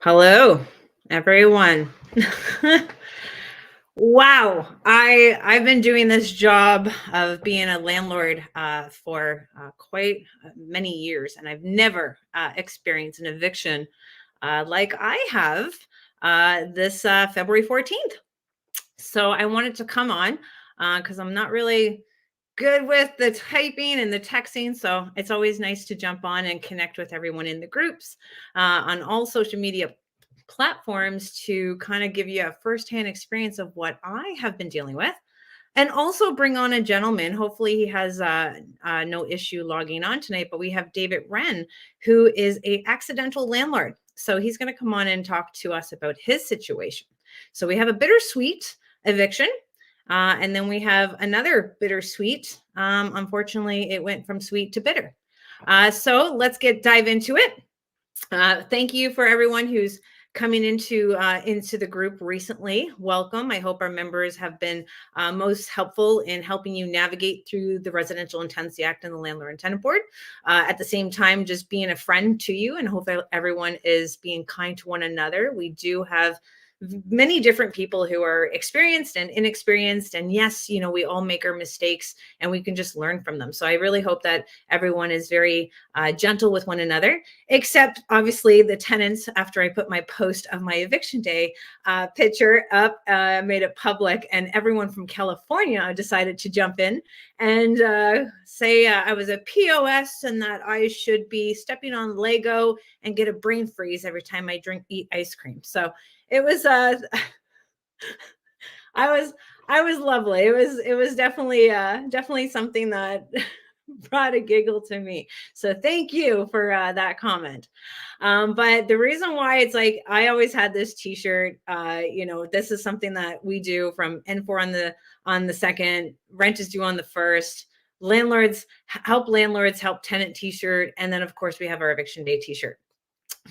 Hello, everyone. Wow, I've been doing this job of being a landlord for quite many years, and I've never experienced an eviction like I have this February 14th. So I wanted to come on because I'm not really good with the typing and the texting. So it's always nice to jump on and connect with everyone in the groups on all social media platforms to kind of give you a firsthand experience of what I have been dealing with. And also bring on a gentleman. Hopefully, he has no issue logging on tonight. But we have David Renn, who is a accidental landlord. So he's going to come on and talk to us about his situation. So we have a bittersweet eviction, and then we have another bittersweet. Unfortunately, it went from sweet to bitter. So let's dive into it. Thank you for everyone who's coming into the group recently. Welcome. I hope our members have been most helpful in helping you navigate through the Residential and Tenancy Act and the Landlord and Tenant Board. At the same time, just being a friend to you, and hope everyone is being kind to one another. We do have many different people who are experienced and inexperienced, and yes, we all make our mistakes and we can just learn from them. So I really hope that everyone is very gentle with one another, except obviously the tenants. After I put my post of my eviction day picture up, made it public, and everyone from California decided to jump in and say I was a POS and that I should be stepping on Lego and get a brain freeze every time I eat ice cream. So it was I was lovely. It was definitely something that brought a giggle to me. So thank you for that comment. But the reason why it's like I always had this T-shirt. This is something that we do from N4 on the second. Rent is due on the first. Landlords help tenant T-shirt, and then of course we have our eviction day T-shirt.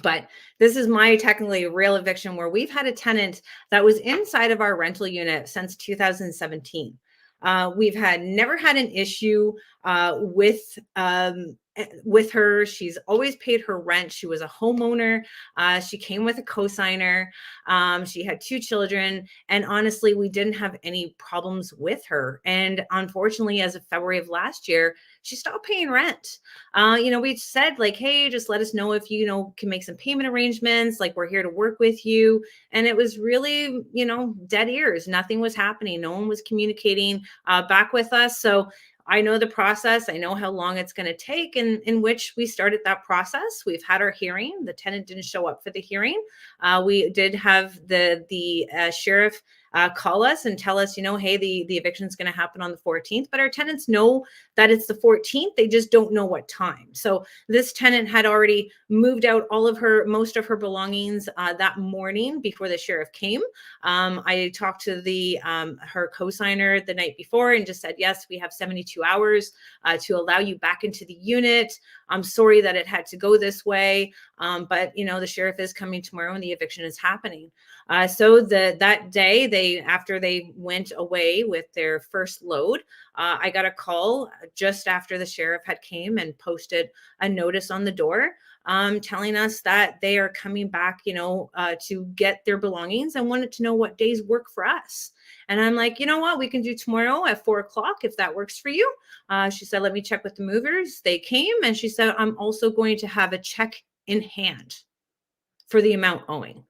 But this is my technically real eviction where we've had a tenant that was inside of our rental unit since 2017. We've never had an issue with her. She's always paid her rent. She was a homeowner. She came with a cosigner. She had 2 children. And honestly, we didn't have any problems with her. And unfortunately, as of February of last year, she stopped paying rent. We said like, hey, just let us know if you can make some payment arrangements. Like, we're here to work with you. And it was really, dead ears. Nothing was happening. No one was communicating back with us. So I know the process. I know how long it's going to take, and in which we started that process. We've had our hearing. The tenant didn't show up for the hearing. We did have the sheriff call us and tell us, hey, the eviction is going to happen on the 14th. But our tenants know that it's the 14th. They just don't know what time. So this tenant had already moved out most of her belongings that morning before the sheriff came. I talked to her cosigner the night before and just said, yes, we have 72 hours to allow you back into the unit. I'm sorry that it had to go this way. But the sheriff is coming tomorrow and the eviction is happening. So that day, after they went away with their first load, I got a call just after the sheriff had came and posted a notice on the door telling us that they are coming back, to get their belongings, and wanted to know what days work for us. And I'm like, you know what, we can do tomorrow at 4:00 if that works for you. She said, let me check with the movers. They came, and she said, I'm also going to have a check in hand for the amount owing.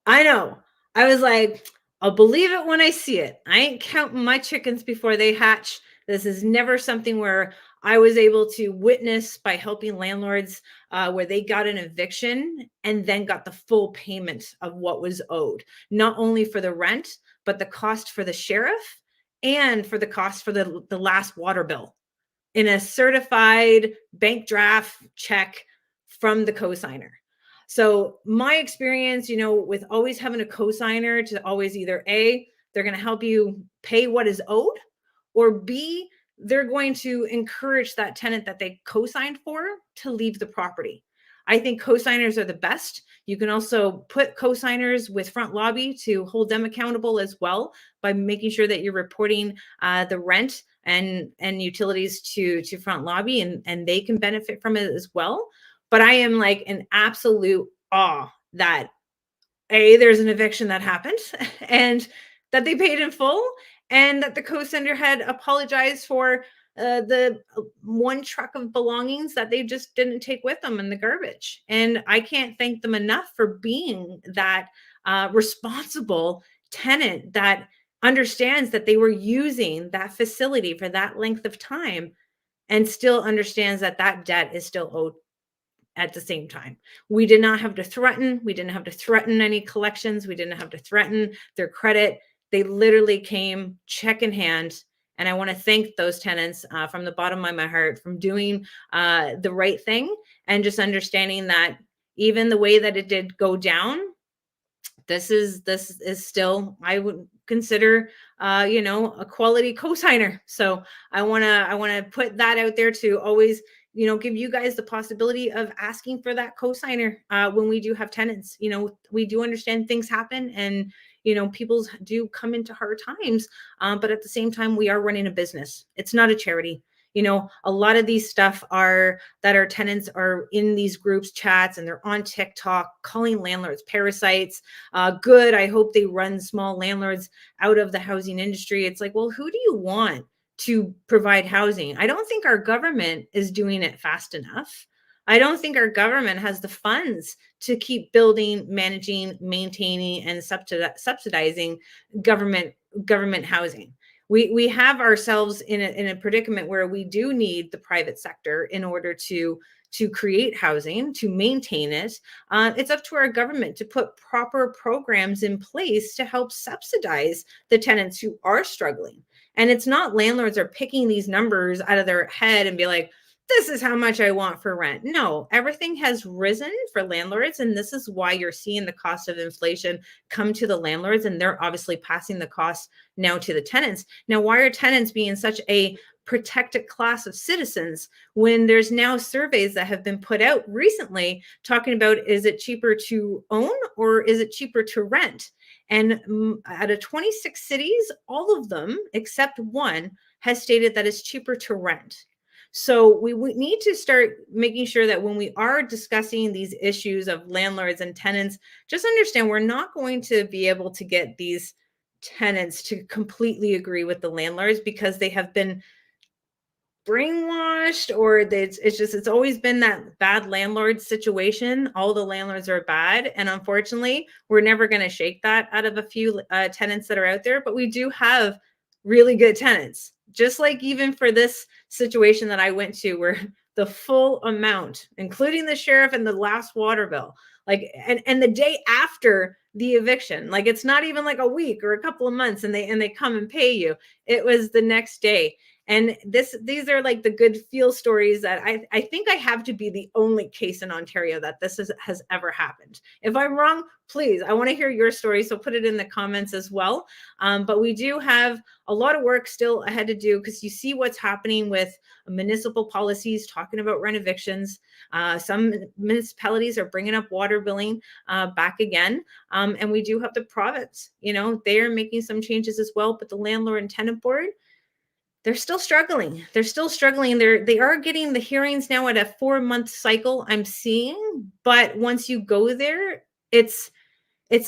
I know. I was like, I'll believe it when I see it. I ain't counting my chickens before they hatch. This is never something where I was able to witness by helping landlords where they got an eviction and then got the full payment of what was owed, not only for the rent, but the cost for the sheriff and for the cost for the last water bill in a certified bank draft check from the cosigner. So my experience, with always having a cosigner to always either A, they're going to help you pay what is owed, or B, they're going to encourage that tenant that they co-signed for to leave the property. I think co-signers are the best. You can also put co-signers with front lobby to hold them accountable as well by making sure that you're reporting the rent and utilities to front lobby, and they can benefit from it as well. But I am like in absolute awe that there's an eviction that happened and that they paid in full, and that the co-sender had apologized for the one truck of belongings that they just didn't take with them in the garbage. And I can't thank them enough for being that responsible tenant that understands that they were using that facility for that length of time and still understands that that debt is still owed at the same time. We did not have to threaten. We didn't have to threaten any collections. We didn't have to threaten their credit. They literally came check in hand. And I want to thank those tenants from the bottom of my heart from doing the right thing and just understanding that even the way that it did go down, this is still, I would consider a quality cosigner. So I want to put that out there to always give you guys the possibility of asking for that cosigner when we do have tenants. We do understand things happen, and people do come into hard times, but at the same time, we are running a business. It's not a charity. A lot of these stuff are that our tenants are in these groups chats, and they're on TikTok calling landlords parasites. Good. I hope they run small landlords out of the housing industry. It's like, well, who do you want to provide housing? I don't think our government is doing it fast enough. I don't think our government has the funds to keep building, managing, maintaining, and subsidizing government housing. We have ourselves in a predicament where we do need the private sector in order to create housing, to maintain it. It's up to our government to put proper programs in place to help subsidize the tenants who are struggling. And it's not landlords are picking these numbers out of their head and be like, this is how much I want for rent. No, everything has risen for landlords. And this is why you're seeing the cost of inflation come to the landlords. And they're obviously passing the cost now to the tenants. Now, why are tenants being such a protected class of citizens when there's now surveys that have been put out recently talking about, is it cheaper to own or is it cheaper to rent? And out of 26 cities, all of them except one has stated that it's cheaper to rent. So we need to start making sure that when we are discussing these issues of landlords and tenants, just understand we're not going to be able to get these tenants to completely agree with the landlords because they have been brainwashed, or it's always been that bad landlord situation. All the landlords are bad, and unfortunately we're never going to shake that out of a few tenants that are out there. But we do have really good tenants, just like even for this situation that I went to, where the full amount, including the sheriff and the last water bill, like and the day after the eviction, like it's not even like a week or a couple of months, and they come and pay you. It was the next day. And these are like the good feel stories that I think I have to be the only case in Ontario that this has ever happened. If I'm wrong, please, I want to hear your story. So put it in the comments as well. But we do have a lot of work still ahead to do, because you see what's happening with municipal policies talking about rent evictions. Some municipalities are bringing up water billing back again. And we do have the province, they are making some changes as well. But the landlord and tenant board, they're still struggling. They are getting the hearings now at a 4-month cycle, I'm seeing. But once you go there, it's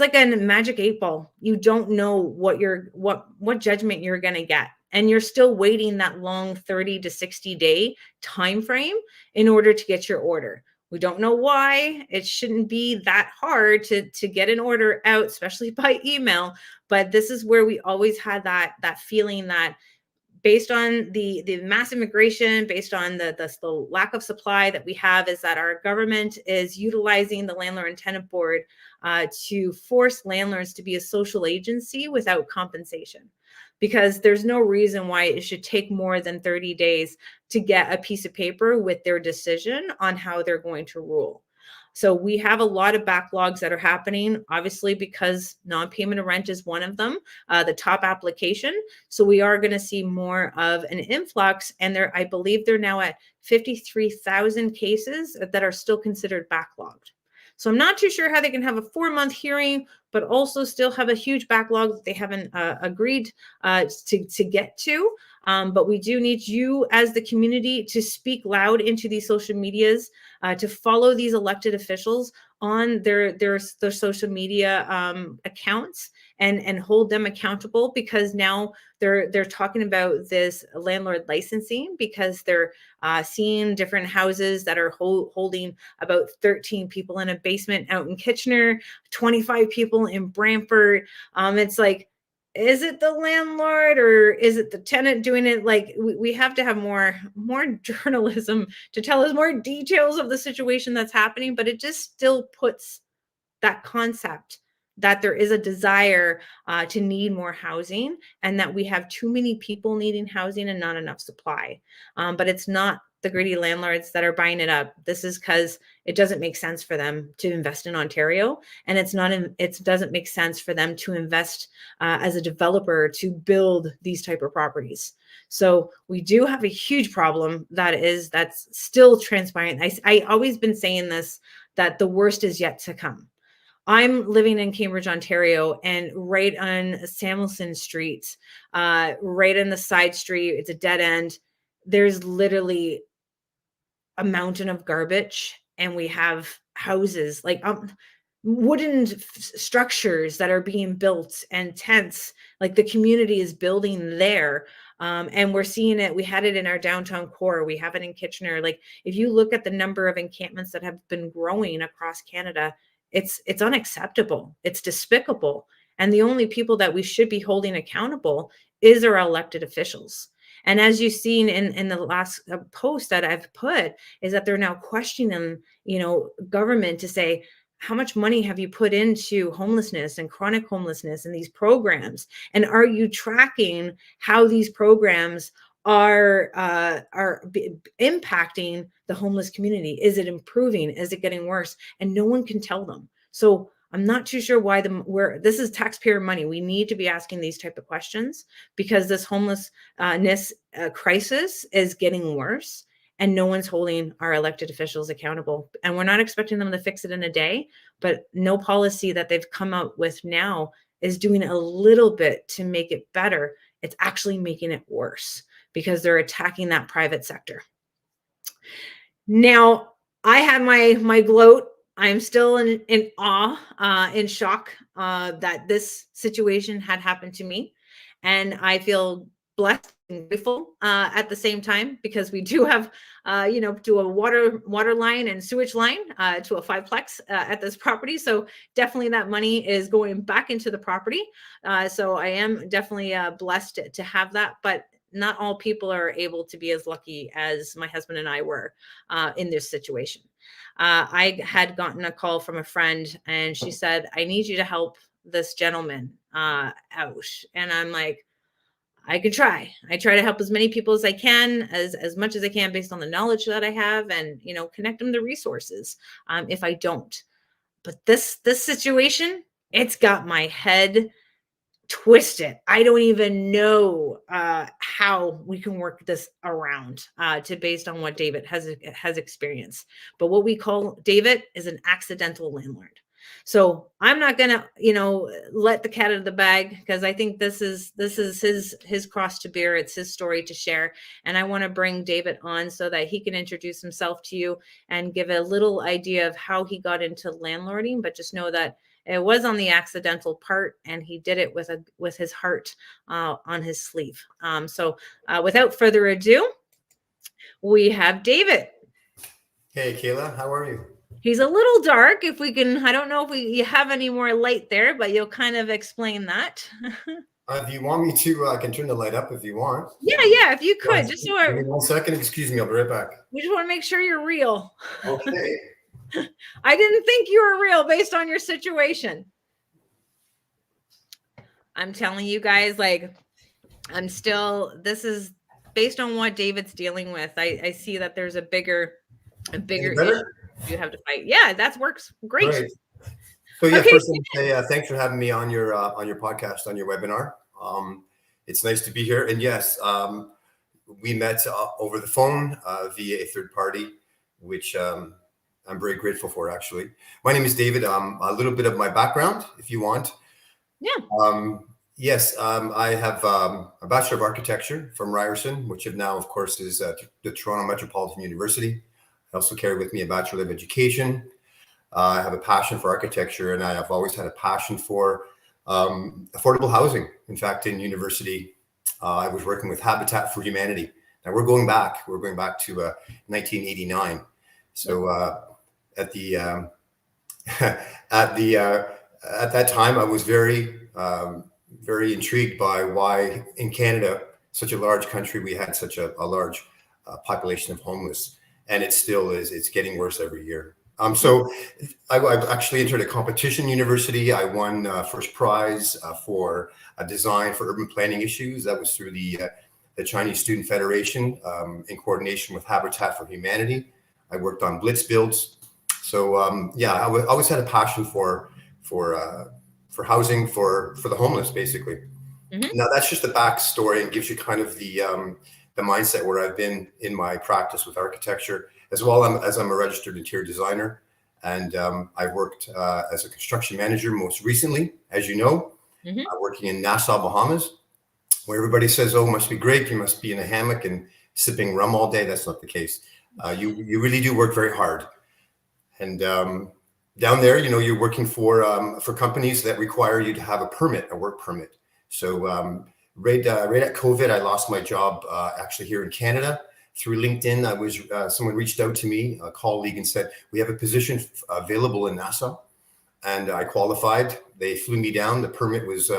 like a magic 8 ball. You don't know what judgment you're going to get. And you're still waiting that long 30 to 60 day time frame in order to get your order. We don't know why. It shouldn't be that hard to get an order out, especially by email. But this is where we always had that feeling that, based on the mass immigration, based on the lack of supply that we have, is that our government is utilizing the landlord and tenant board to force landlords to be a social agency without compensation. Because there's no reason why it should take more than 30 days to get a piece of paper with their decision on how they're going to rule. So we have a lot of backlogs that are happening, obviously, because non-payment of rent is one of them, the top application. So we are going to see more of an influx. And I believe they're now at 53,000 cases that are still considered backlogged. So I'm not too sure how they can have a 4-month hearing, but also still have a huge backlog that they haven't agreed to get to. But we do need you as the community to speak loud into these social medias, to follow these elected officials on their social media accounts and hold them accountable, because now they're talking about this landlord licensing, because they're seeing different houses that are holding about 13 people in a basement out in Kitchener, 25 people in Brantford. It's like, is it the landlord or is it the tenant doing it? Like, we have to have more journalism to tell us more details of the situation that's happening, but it just still puts that concept that there is a desire to need more housing, and that we have too many people needing housing and not enough supply. But it's not the greedy landlords that are buying it up. This is because it doesn't make sense for them to invest in Ontario, and it doesn't make sense for them to invest as a developer to build these type of properties. So we do have a huge problem that's still transpiring. I always been saying this, that the worst is yet to come. I'm living in Cambridge, Ontario, and right on Samuelson Street, right in the side street, it's a dead end. There's literally a mountain of garbage, and we have houses like wooden structures that are being built, and tents, like the community is building there. And we're seeing it. We had it in our downtown core. We have it in Kitchener. Like, if you look at the number of encampments that have been growing across Canada, it's unacceptable. It's despicable. And the only people that we should be holding accountable is our elected officials. And as you've seen in the last post that I've put, is that they're now questioning, government to say, how much money have you put into homelessness and chronic homelessness and these programs? And are you tracking how these programs are impacting the homeless community? Is it improving? Is it getting worse? And no one can tell them. So I'm not too sure why this is taxpayer money. We need to be asking these type of questions, because this homelessness crisis is getting worse, and no one's holding our elected officials accountable. And we're not expecting them to fix it in a day, but no policy that they've come out with now is doing a little bit to make it better. It's actually making it worse, because they're attacking that private sector. Now, I had my gloat. I'm still in awe, in shock that this situation had happened to me. And I feel blessed and grateful at the same time, because we do have, to a water line and sewage line to a fiveplex at this property. So definitely that money is going back into the property. So I am definitely blessed to have that. But not all people are able to be as lucky as my husband and I were in this situation. I had gotten a call from a friend, and she said, I need you to help this gentleman out. And I'm like, I can try. I try to help as many people as I can, as much as I can, based on the knowledge that I have, and, connect them to resources if I don't. But this situation, it's got my head twisted. I don't even know how we can work this around to based on what David has experienced. But what we call David is an accidental landlord. So I'm not gonna, let the cat out of the bag, because I think this is his cross to bear. It's his story to share, and I want to bring David on so that he can introduce himself to you and give a little idea of how he got into landlording. But just know that it was on the accidental part, and he did it with his heart on his sleeve. So without further ado, we have David. Hey, Kayla, how are you? He's a little dark. If we can, I don't know if you have any more light there, but you'll kind of explain that. If you want me to, I can turn the light up if you want. Yeah, if you could. Just give me 1 second. Excuse me, I'll be right back. We just want to make sure you're real. Okay. I didn't think you were real based on your situation. I'm telling you guys, like, this is based on what David's dealing with. I see that there's a bigger issue you have to fight. Yeah, that works great. So yeah, first say thanks for having me on your podcast, on your webinar. It's nice to be here. And yes, we met over the phone via a third party, which I'm very grateful for, actually. My name is David. A little bit of my background, if you want. Yeah. Yes, I have a Bachelor of Architecture from Ryerson, which now, of course, is the Toronto Metropolitan University. I also carry with me a Bachelor of Education. I have a passion for architecture, and I have always had a passion for affordable housing. In fact, in university, I was working with Habitat for Humanity. Now we're going back to 1989. So at the at that time, I was very intrigued by why in Canada, such a large country, we had such a large population of homeless, and it still is. It's getting worse every year. So I've actually entered a competition university. I won first prize for a design for urban planning issues. That was through the Chinese Student Federation in coordination with Habitat for Humanity. I worked on blitz builds. So I always had a passion for housing for the homeless, basically. Mm-hmm. Now that's just the backstory and gives you kind of the mindset where I've been in my practice with architecture, as well as I'm a registered interior designer, and I've worked as a construction manager most recently, as you know, working in Nassau, Bahamas, where everybody says, "Oh, must be great. You must be in a hammock and sipping rum all day." That's not the case. You really do work very hard, and down there, you're working for companies that require you to have a work permit. So right at COVID, I lost my job actually here in Canada through LinkedIn. Someone reached out to me, a colleague, and said, "We have a position available in Nassau," and I qualified. They flew me down. The permit was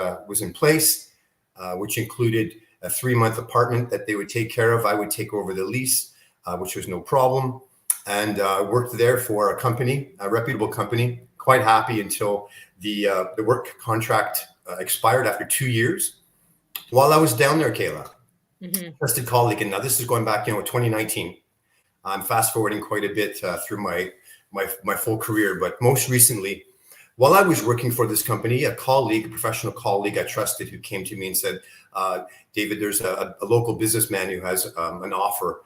in place, which included a 3-month apartment that they would take care of. I would take over the lease, which was no problem. And worked there for a company, a reputable company, quite happy until the work contract expired after 2 years. While I was down there, Kayla, trusted colleague, and now this is going back, 2019. I'm fast forwarding quite a bit through my full career, but most recently, while I was working for this company, a professional colleague I trusted, who came to me and said, "David, there's a local businessman who has an offer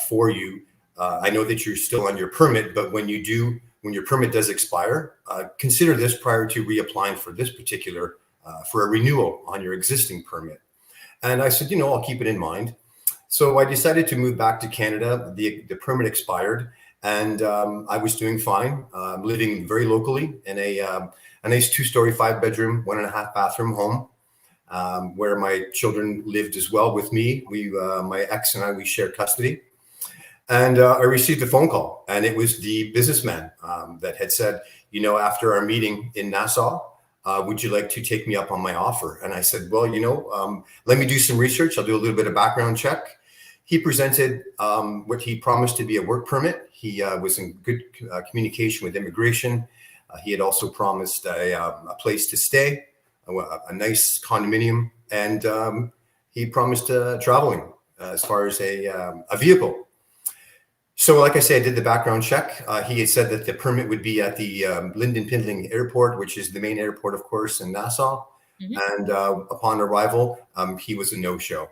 for you. I know that you're still on your permit, but when your permit does expire, consider this prior to reapplying for this particular, for a renewal on your existing permit." And I said, I'll keep it in mind. So I decided to move back to Canada. The permit expired, and I was doing fine, living very locally in a nice 2-story, 5-bedroom, 1.5 bathroom home, where my children lived as well with me. My ex and I, we shared custody. And I received a phone call, and it was the businessman that had said, after our meeting in Nassau, would you like to take me up on my offer? And I said, well, let me do some research. I'll do a little bit of background check. He presented what he promised to be a work permit. He was in good communication with immigration. He had also promised a place to stay, a nice condominium, and he promised traveling as far as a vehicle. So like I said, I did the background check. He had said that the permit would be at the Linden Pindling Airport, which is the main airport, of course, in Nassau. And upon arrival, he was a no-show.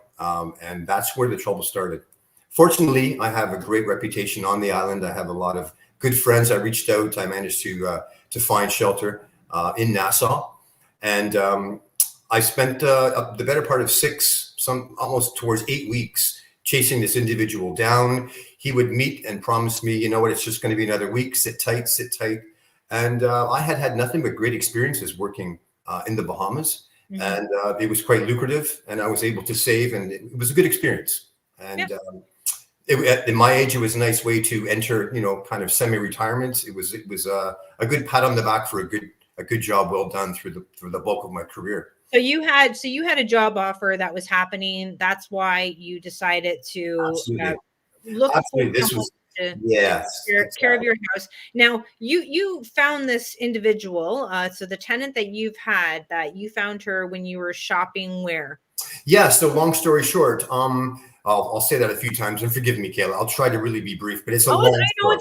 And that's where the trouble started. Fortunately, I have a great reputation on the island. I have a lot of good friends. I reached out. I managed to find shelter in Nassau. And I spent the better part of almost towards 8 weeks chasing this individual down. He would meet and promise me, it's just going to be another week. Sit tight. And I had nothing but great experiences working in the Bahamas. And it was quite lucrative, and I was able to save, and it was a good experience. And at my age, it was a nice way to enter, kind of semi-retirement. It was a good pat on the back for a good job well done through the bulk of my career. So you had a job offer that was happening. That's why you decided to look Absolutely. This was care of your house. Now you found this individual. So the tenant that you've had, that you found her when you were shopping where? Yeah. So long story short, I'll say that a few times, and forgive me, Kayla. I'll try to really be brief, but it's a long story. I know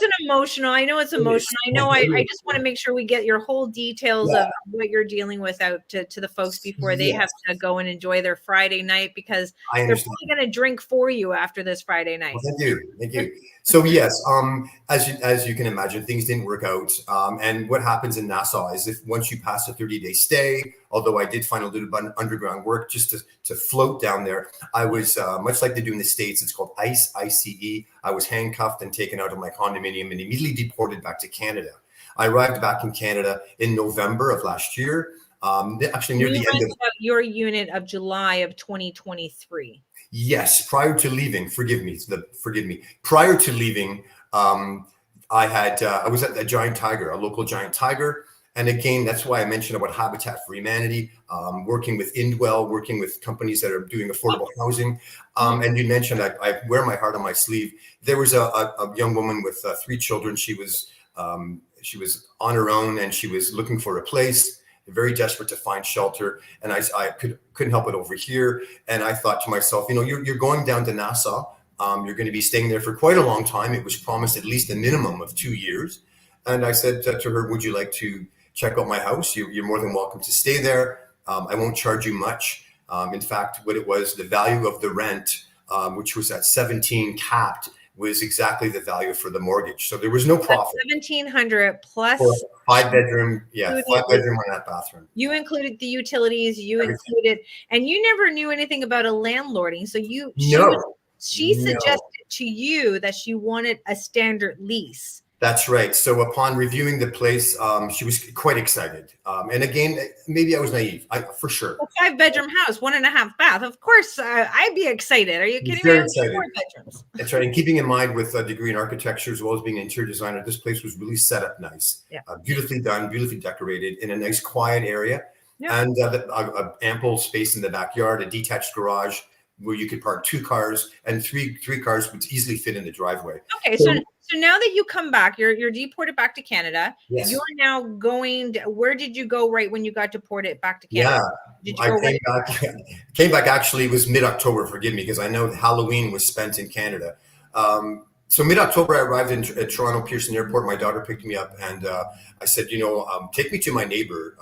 it's emotional. I just want to make sure we get your whole details of what you're dealing with out to the folks before they have to go and enjoy their Friday night, because they're probably going to drink for you after this Friday night. Well, thank you. So yes, as you can imagine, things didn't work out. And what happens in Nassau is, if once you pass a 30-day stay, although I did find a little bit of underground work just to float down there, I was much like they do in the States. It's called ICE. I was handcuffed and taken out of my condominium and immediately deported back to Canada. I arrived back in Canada in November of last year. Actually, near You the end rented of out your unit of July of 2023. yes, prior to leaving. Forgive me. Prior to leaving, I was at a giant tiger, a local giant tiger. And again, that's why I mentioned about Habitat for Humanity, working with Indwell, working with companies that are doing affordable housing. And you mentioned I wear my heart on my sleeve. There was a young woman with 3 children. She was on her own and she was looking for a place, very desperate to find shelter. And I couldn't help but overhear. And I thought to myself, you know, you're going down to Nassau. You're going to be staying there for quite a long time. It was promised at least a minimum of 2 years. And I said to her, would you like to check out my house? You're more than welcome to stay there. I won't charge you much. In fact, what it was, the value of the rent, which was at 17 capped, was exactly the value for the mortgage. So there was no profit. 1,700 plus for 5-bedroom, 5-bedroom on that bathroom. You included the utilities, included, and you never knew anything about a landlording. So she suggested to you that she wanted a standard lease. That's right. So upon reviewing the place, she was quite excited. And again, maybe I was naive, for sure. A 5-bedroom house, 1.5 bath. Of course, I'd be excited. Are you kidding me? Very excited. 4 bedrooms. That's right. And keeping in mind with a degree in architecture as well as being an interior designer, this place was really set up nice. Yeah. Beautifully done, beautifully decorated in a nice quiet area. Yeah. And ample space in the backyard, a detached garage where you could park 2 cars, and three cars would easily fit in the driveway. Okay, so now that you come back, you're deported back to Canada. Yes. You're now going. Where did you go right when you got deported back to Canada? Yeah, came back. Actually, it was mid-October. Forgive me, because I know Halloween was spent in Canada. So mid-October, I arrived at Toronto Pearson Airport. My daughter picked me up, and I said, take me to my neighbor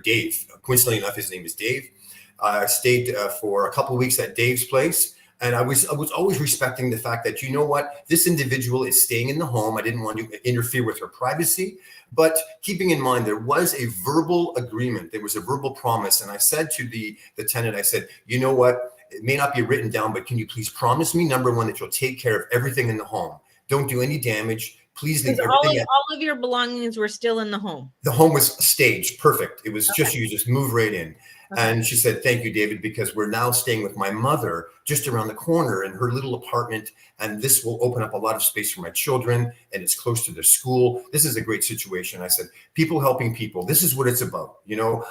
Dave. Coincidentally enough, his name is Dave. I stayed for a couple of weeks at Dave's place. And I was always respecting the fact that, this individual is staying in the home. I didn't want to interfere with her privacy, but keeping in mind, there was a verbal agreement. There was a verbal promise. And I said to the tenant, I said, it may not be written down, but can you please promise me, number one, that you'll take care of everything in the home? Don't do any damage. Please leave everything. All of your belongings were still in the home. The home was staged. Perfect. It was you just move right in. Okay. And she said, thank you, David, because we're now staying with my mother just around the corner in her little apartment. And this will open up a lot of space for my children. And it's close to their school. This is a great situation. I said, people helping people. This is what it's about.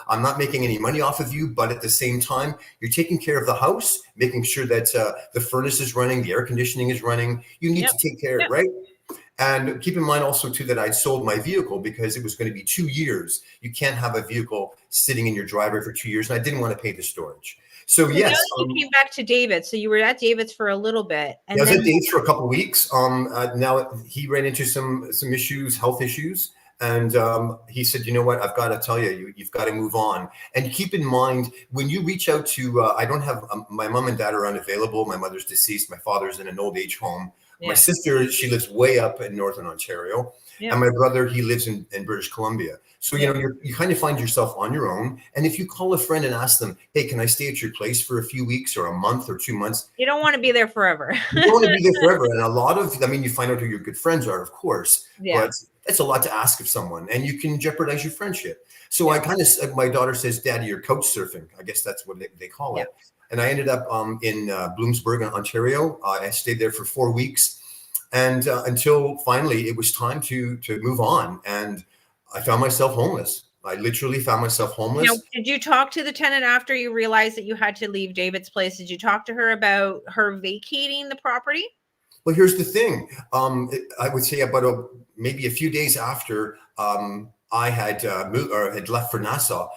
I'm not making any money off of you, but at the same time, you're taking care of the house, making sure that the furnace is running, the air conditioning is running. You need to take care of it, right? And keep in mind also, too, that I sold my vehicle because it was going to be 2 years. You can't have a vehicle sitting in your driveway for 2 years. And I didn't want to pay the storage. So yes. You came back to David. So you were at David's for a little bit. And I was at David's for a couple of weeks. Now he ran into some issues, health issues. And he said, I've got to tell you've got to move on. And keep in mind, when you reach out to, I don't have, my mom and dad are unavailable. My mother's deceased. My father's in an old age home. Yeah. My sister, she lives way up in Northern Ontario. Yeah. And my brother, he lives in British Columbia. So, you kind of find yourself on your own. And if you call a friend and ask them, hey, can I stay at your place for a few weeks or a month or 2 months? You don't want to be there forever. You don't want to be there forever. And a lot of, you find out who your good friends are, of course. Yeah. But it's a lot to ask of someone, and you can jeopardize your friendship. So I my daughter says, Daddy, you're couch surfing. I guess that's what they call it. And I ended up in Bloomsburg, Ontario. I stayed there for 4 weeks, and until finally it was time to move on. And I found myself homeless. I literally found myself homeless. Now, did you talk to the tenant after you realized that you had to leave David's place? Did you talk to her about her vacating the property? Well, here's the thing. I would say about maybe a few days after I had moved or had left for Nassau,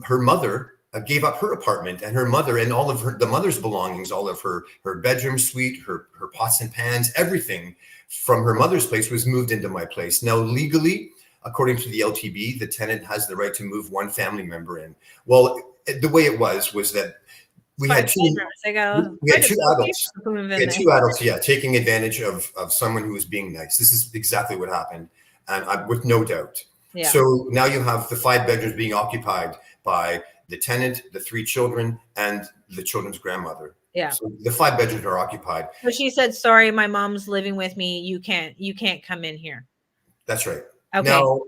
her mother gave up her apartment, and her mother and all of the mother's belongings, all of her bedroom suite, her pots and pans, everything from her mother's place was moved into my place. Now, legally, according to the LTB, the tenant has the right to move one family member in. Well, the way it was that we had two adults. Taking advantage of someone who was being nice. This is exactly what happened, and with no doubt. Yeah. So now you have the 5 bedrooms being occupied by the tenant, the 3 children, and the children's grandmother. Yeah. So the 5 bedrooms are occupied. So she said, "Sorry, my mom's living with me. You can't come in here." That's right. Okay. Now,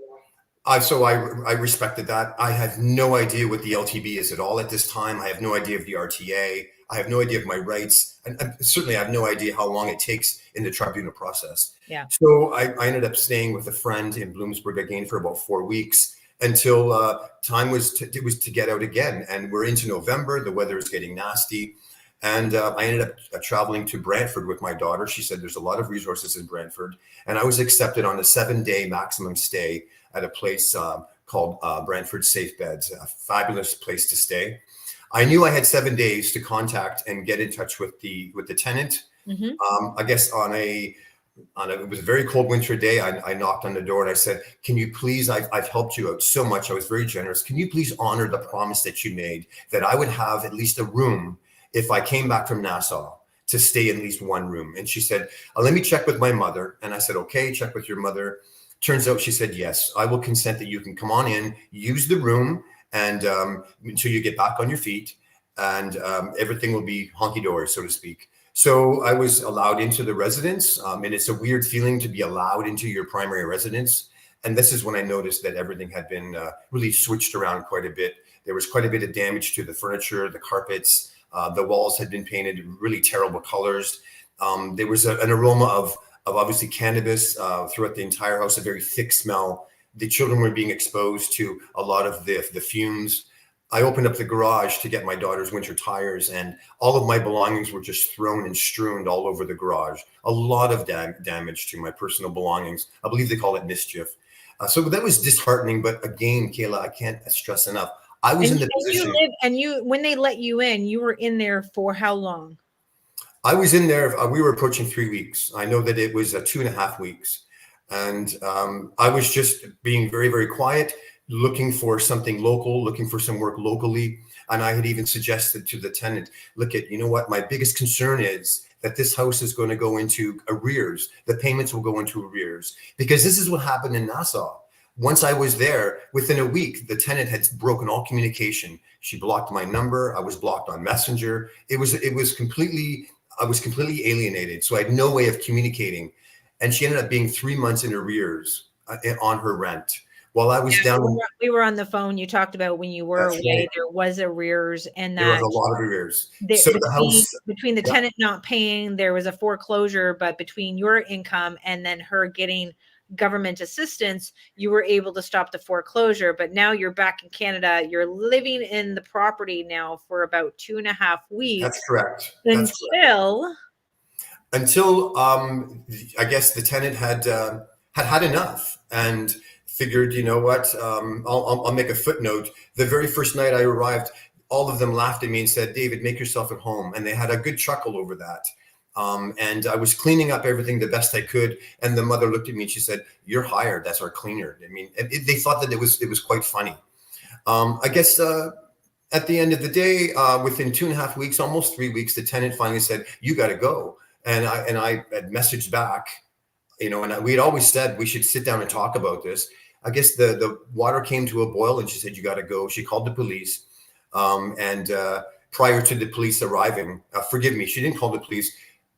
I respected that. I have no idea what the LTB is at all at this time. I have no idea of the RTA. I have no idea of my rights. And certainly I have no idea how long it takes in the tribunal process. Yeah. So I ended up staying with a friend in Bloomsburg again for about 4 weeks until time was to get out again. And we're into November. The weather is getting nasty. And I ended up traveling to Brantford with my daughter. She said there's a lot of resources in Brantford. And I was accepted on a 7-day maximum stay at a place called Brantford Safe Beds, a fabulous place to stay. I knew I had 7 days to contact and get in touch with the tenant. Mm-hmm. I guess it was a very cold winter day. I knocked on the door and I said, can you please, I've helped you out so much. I was very generous. Can you please honor the promise that you made that I would have at least a room if I came back from Nassau to stay in at least one room? And she said, let me check with my mother. And I said, okay, check with your mother. Turns out she said, yes, I will consent that you can come on in, use the room, and until you get back on your feet, and everything will be honky-dory, so to speak. So I was allowed into the residence, and it's a weird feeling to be allowed into your primary residence. And this is when I noticed that everything had been really switched around quite a bit. There was quite a bit of damage to the furniture, the carpets. The walls had been painted really terrible colors. There was an aroma of obviously cannabis throughout the entire house, a very thick smell. The children were being exposed to a lot of the fumes. I opened up the garage to get my daughter's winter tires, and all of my belongings were just thrown and strewn all over the garage. A lot of damage to my personal belongings. I believe they call it mischief. So that was disheartening. But again, Kayla, I can't stress enough. I was in the position. When they let you in, you were in there for how long? I was in there. We were approaching 3 weeks. I know that it was 2.5 weeks. And I was just being very, very quiet, looking for something local, looking for some work locally. And I had even suggested to the tenant, you know what? My biggest concern is that this house is going to go into arrears. The payments will go into arrears, because this is what happened in Nassau. Once I was there, within a week, the tenant had broken all communication. She blocked my number. I was blocked on Messenger. I was completely alienated. So I had no way of communicating. And she ended up being 3 months in arrears on her rent. While I was down. We were on the phone. You talked about when you were away, right. There was arrears, and that there was a lot of arrears. So between the tenant not paying, there was a foreclosure, but between your income and then her getting government assistance, you were able to stop the foreclosure. But now you're back in Canada. You're living in the property now for about 2.5 weeks. That's correct. Until I guess the tenant had enough and figured, you know what, I'll make a footnote. The very first night I arrived, all of them laughed at me and said, David, make yourself at home. And they had a good chuckle over that. And I was cleaning up everything the best I could. And the mother looked at me and she said, you're hired. That's our cleaner. I mean, they thought that it was quite funny. I guess at the end of the day, within 2.5 weeks, almost 3 weeks, the tenant finally said, you got to go. And I had messaged back, and we had always said we should sit down and talk about this. I guess the water came to a boil and she said, you got to go. She called the police. And prior to the police arriving, forgive me, she didn't call the police.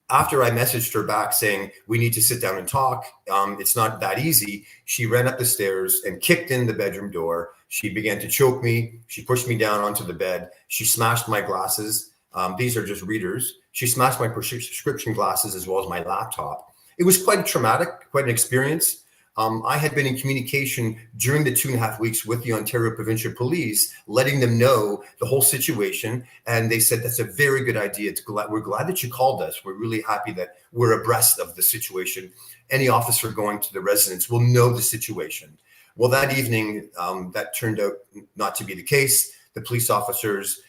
After I messaged her back saying, we need to sit down and talk, it's not that easy, she ran up the stairs and kicked in the bedroom door. She began to choke me. She pushed me down onto the bed. She smashed my glasses. These are just readers. She smashed my prescription glasses as well as my laptop. It was quite traumatic, quite an experience. I had been in communication during the 2.5 weeks with the Ontario Provincial Police, letting them know the whole situation. And they said, that's a very good idea. We're glad that you called us. We're really happy that we're abreast of the situation. Any officer going to the residence will know the situation. Well, that evening, that turned out not to be the case. The police officers,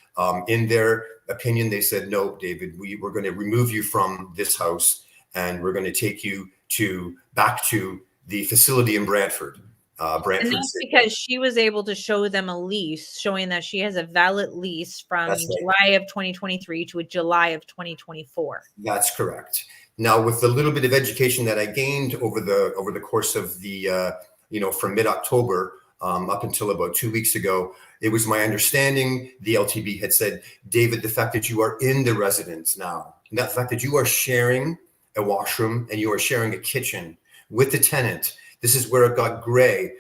in their opinion, they said, no, David, we're going to remove you from this house and we're going to take you back to the facility in Brantford. And that's because she was able to show them a lease showing that she has a valid lease from July of 2023 to July of 2024. That's correct. Now, with the little bit of education that I gained over the course of the, from mid-October up until about 2 weeks ago, it was my understanding the LTB had said, David, the fact that you are in the residence now, and that fact that you are sharing a washroom and you are sharing a kitchen with the tenant, this is where it got gray.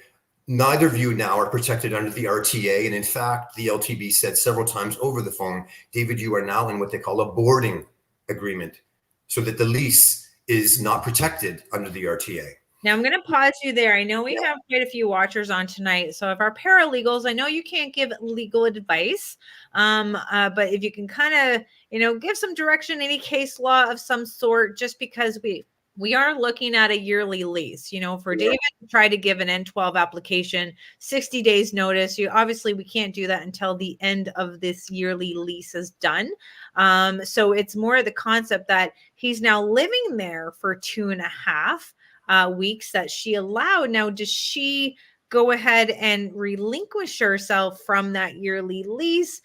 neither of you now are protected under the RTA. And in fact, the LTB said several times over the phone, David, you are now in what they call a boarding agreement, so that the lease is not protected under the RTA. Now I'm going to pause you there. I know we have quite a few watchers on tonight. So if our paralegals, I know you can't give legal advice, but if you can kind of, give some direction, any case law of some sort, just because we are looking at a yearly lease, for David to try to give an N12 application, 60 days notice. Obviously we can't do that until the end of this yearly lease is done. So it's more the concept that he's now living there for 2.5 weeks that she allowed. Now, does she go ahead and relinquish herself from that yearly lease?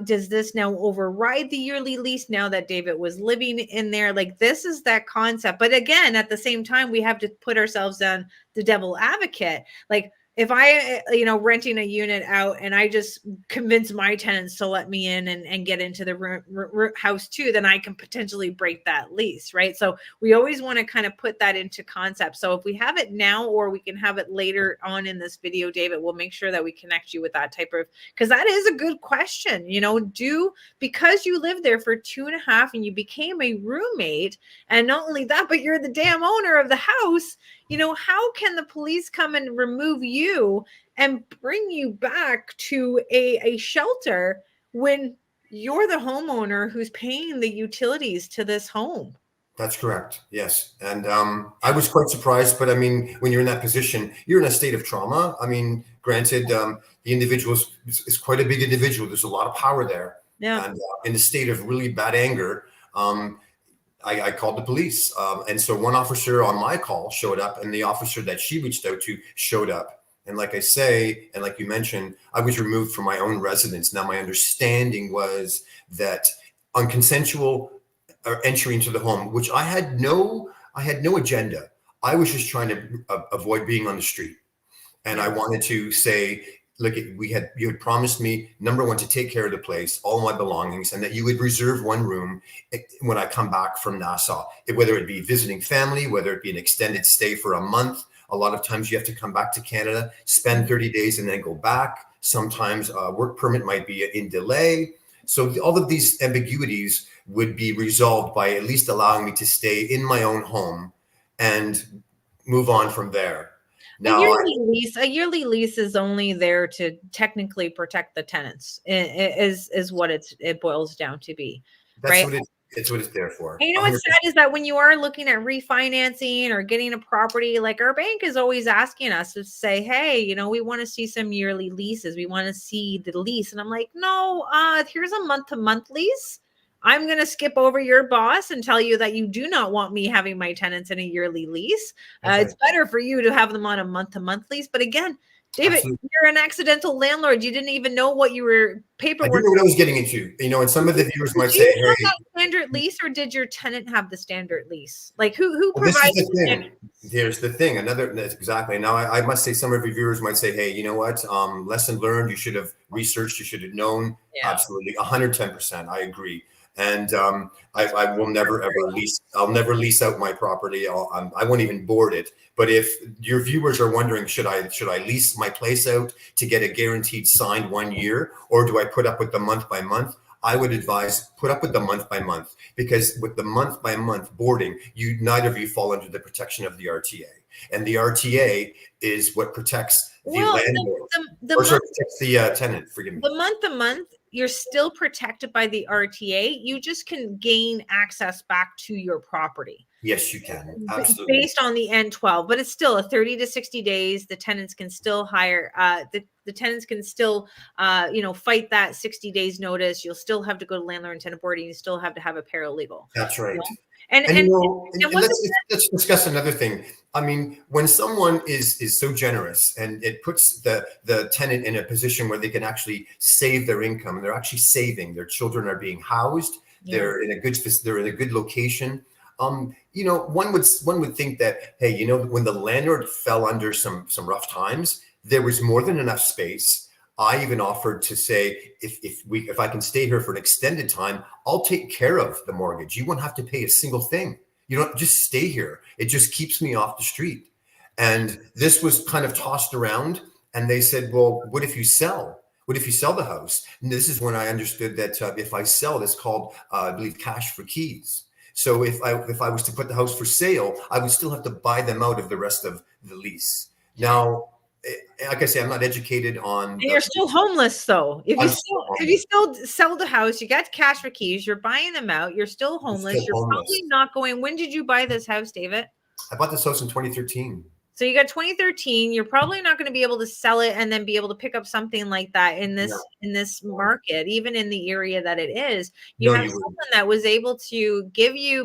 Does this now override the yearly lease now that David was living in there? Like, this is that concept. But again, at the same time, we have to put ourselves on the devil advocate. Like, if I, renting a unit out and I just convince my tenants to let me in and get into the house too, then I can potentially break that lease, right? So we always want to kind of put that into concept. So if we have it now, or we can have it later on in this video, David, we'll make sure that we connect you with that type of, because that is a good question, because you lived there for 2.5 and you became a roommate, and not only that, but you're the damn owner of the house. How can the police come and remove you and bring you back to a shelter when you're the homeowner who's paying the utilities to this home? That's correct. Yes. And I was quite surprised, but I mean, when you're in that position, you're in a state of trauma. I mean, granted, the individual is quite a big individual. There's a lot of power there. Yeah. And in a state of really bad anger, I called the police. And so one officer on my call showed up, and the officer that she reached out to showed up. And like I say, and like you mentioned, I was removed from my own residence. Now, my understanding was that unconsensual entry into the home, which I had no agenda. I was just trying to avoid being on the street. And I wanted to say, look, you had promised me, number one, to take care of the place, all my belongings, and that you would reserve one room when I come back from Nassau, whether it be visiting family, whether it be an extended stay for a month. A lot of times you have to come back to Canada, spend 30 days and then go back. Sometimes a work permit might be in delay. So all of these ambiguities would be resolved by at least allowing me to stay in my own home and move on from there. Now, a yearly lease is only there to technically protect the tenants, is what it boils down to be. That's right? It's what it's there for. And what's sad is that when you are looking at refinancing or getting a property, like, our bank is always asking us to say, hey, we want to see some yearly leases. We want to see the lease. And I'm like, no, here's a month-to-month lease. I'm going to skip over your boss and tell you that you do not want me having my tenants in a yearly lease. It's better for you to have them on a month-to-month lease. But again, David, absolutely, you're an accidental landlord. You didn't even know what you were paperwork. I didn't know what I was getting into. And some of the viewers might say, "Hey, that standard lease, or did your tenant have the standard lease? Like, who provides the thing? Here's the thing. Exactly. Now, I must say, some of your viewers might say, hey, you know what? Lesson learned. You should have researched. You should have known. Yeah. Absolutely, 110%. I agree. And I will never ever lease. I'll never lease out my property. I won't even board it. But if your viewers are wondering, should I lease my place out to get a guaranteed signed 1 year, or do I put up with the month by month? I would advise put up with the month by month, because with the month by month boarding, neither of you fall under the protection of the RTA, and the RTA is what protects the landlord, protects the tenant. Forgive me. The month to month, you're still protected by the RTA. You just can gain access back to your property. Yes, you can. Absolutely. Based on the N12, but it's still a 30 to 60 days. The tenants can still hire, the tenants can still, fight that 60 days notice. You'll still have to go to landlord and tenant board, and you still have to have a paralegal. That's right. And let's discuss another thing. I mean, when someone is so generous and it puts the tenant in a position where they can actually save their income, and they're actually saving, their children are being housed, they're in a good location. One would think that, hey, when the landlord fell under some rough times, there was more than enough space. I even offered to say, if I can stay here for an extended time, I'll take care of the mortgage. You won't have to pay a single thing. You don't just stay here. It just keeps me off the street. And this was kind of tossed around. And they said, well, what if you sell? What if you sell the house? And this is when I understood that if I sell, that's called, I believe, cash for keys. So if I was to put the house for sale, I would still have to buy them out of the rest of the lease. Now, like I say, I'm not educated on. And you're still homeless, though. If you still sell the house, you got cash for keys, you're buying them out, you're still homeless. You're probably not going. When did you buy this house, David? I bought this house in 2013. So you got 2013. You're probably not going to be able to sell it and then be able to pick up something like that in this market, even in the area that it is. You have someone that was able to